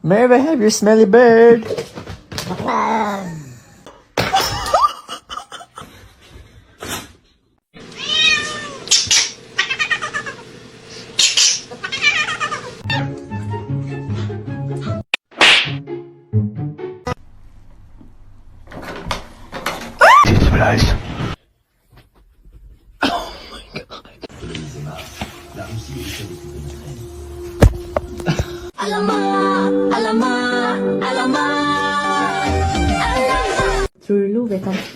May I have your smelly bird? Surprise. True, vet